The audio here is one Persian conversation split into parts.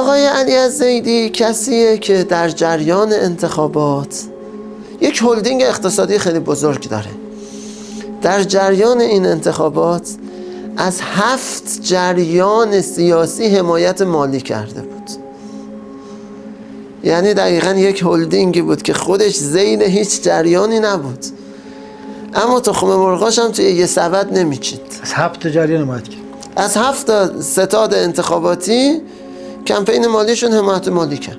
آقای علی الزیدی کسیه که در جریان انتخابات یک هلدینگ اقتصادی خیلی بزرگ داره. در جریان این انتخابات از 7 جریان سیاسی حمایت مالی کرده بود. یعنی دقیقاً یک هلدینگی بود که خودش ذیل هیچ جریانی نبود، اما تخم مرغاش هم توی یه سبد نمیچید. از 7 جریان حمایت کرد. از 7 ستاد انتخاباتی کمپین مالیشون حمایت مالی کرد.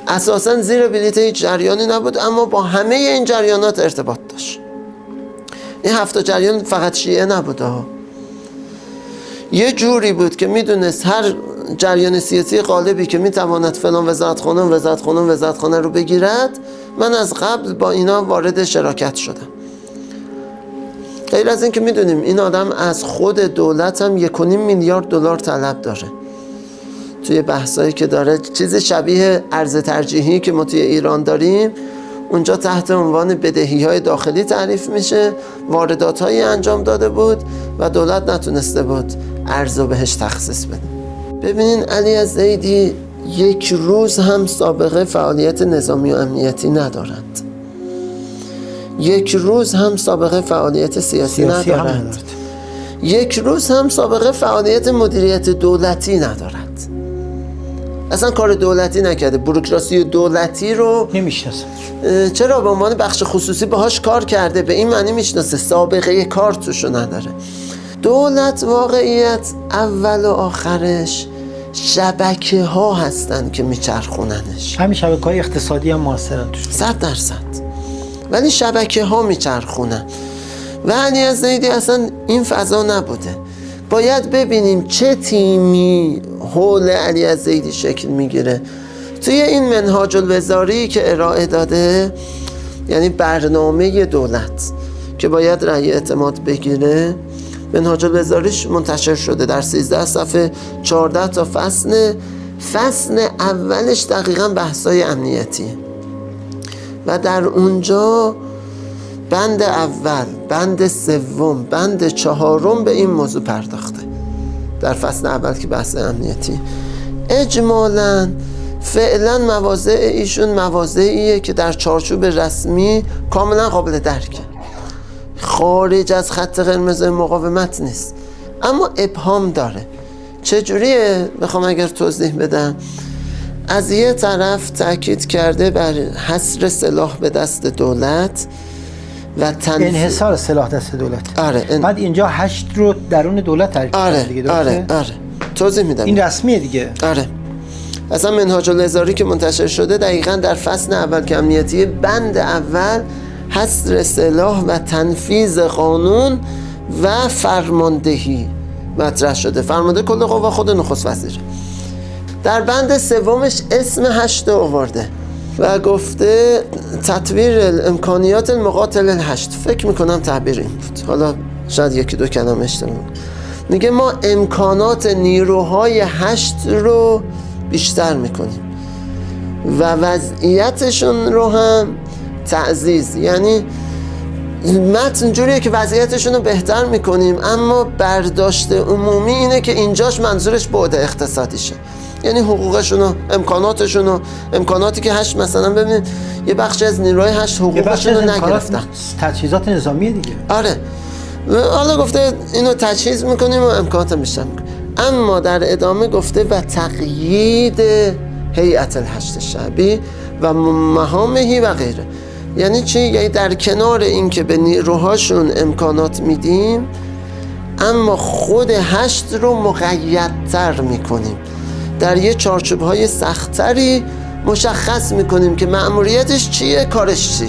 اساساً زیر بلیت هیچ جریانی نبود، اما با همه این جریانات ارتباط داشت. این 7 جریان فقط شیعه نبود ها. یه جوری بود که میدونست هر جریان سیاسی غالبی که میتواند فلان وزارتخانه رو بگیرد، من از قبل با اینا وارد شراکت شدم. غیر از این که میدونیم این آدم از خود دولت هم 1.5 میلیارد دلار طلب داره. توی بحثایی که داره چیز شبیه ارز ترجیحی که ما توی ایران داریم، اونجا تحت عنوان بدهی‌های داخلی تعریف میشه. واردات‌هایی انجام داده بود و دولت نتونسته بود ارزو بهش تخصیص بده. ببینین علی الزیدی یک روز هم سابقه فعالیت نظامی و امنیتی ندارند. یک روز هم سابقه فعالیت سیاسی ندارند. یک روز هم سابقه فعالیت مدیریت دولتی ندارد. اصلا کار دولتی نکرده، بوروکراسی دولتی رو نمیشناسه. چرا؟ به عنوان بخش خصوصی باهاش کار کرده، به این معنی میشناسه، سابقه کار توشو نداره. دولت واقعیت اول و آخرش شبکه ها هستن که میچرخوننش. همین شبکه های اقتصادی هم موثرن توش 100%. ولی شبکه ها میچرخونن و علی الزیدی اصلا این فضا نبوده. باید ببینیم چه تیمی حول علی الزیدی شکل میگیره. توی این منهاج الوزاری که ارائه داده، یعنی برنامه دولت که باید رأی اعتماد بگیره، منهاج الوزاریش منتشر شده در 13 صفحه، 14 تا فصل اولش دقیقاً بحثای امنیتیه و در اونجا بند اول، بند سوم، بند چهارم به این موضوع پرداخته. در فصل اول که بحث امنیتی، اجمالاً فعلا مواضع ایشون مواضعیه که در چارچوب رسمی کاملا قابل درکه، خارج از خط قرمز مقاومت نیست، اما ابهام داره. چجوریه؟ بخوام اگر توضیح بدم، از یه طرف تأکید کرده بر حصر سلاح به دست دولت و انحصار سلاح دست دولت. آره. بعد اینجا 8 رو درون دولت تعریف کرده دیگه، درسته؟ آره. توضیح میدم. این رسمیه دیگه. آره. اصلا منهاج الوزاری که منتشر شده دقیقاً در فصل اول که امنیتی، بند اول حصر سلاح و تنفیذ قانون و فرماندهی مطرح شده. فرمانده کل قوا خود نخست وزیر. در بند سومش اسم 8 آورده و گفته تطویر امکانیات المقاتل الهشت. فکر میکنم تعبیر این بود، حالا شاید 1-2 کلمه اشتباه. میگه ما امکانات نیروهای 8 رو بیشتر میکنیم و وضعیتشون رو هم تعزیز، یعنی متن جوریه که وضعیتشون رو بهتر میکنیم، اما برداشت عمومی اینه که اینجاش منظورش بعد اقتصادیشه، یعنی حقوقشون و امکاناتشون و امکاناتی که 8 مثلا ببینید یه بخشی از نیروهای 8 حقوقشون رو نگرفتن. تجهیزات نظامی دیگه. آره. حالا گفته اینو تجهیز میکنیم و امکانات بیشتر میکنیم، اما در ادامه گفته و تقیید هیئت الهشت الشعبی و مهامهی و غیره. یعنی چی؟ یعنی در کنار این که به نیروهاشون امکانات میدیم، اما خود 8 رو مقیدتر میکنیم، در یه چارچوب‌های سخت‌تری مشخص میکنیم که مأموریتش چیه، کارش چیه.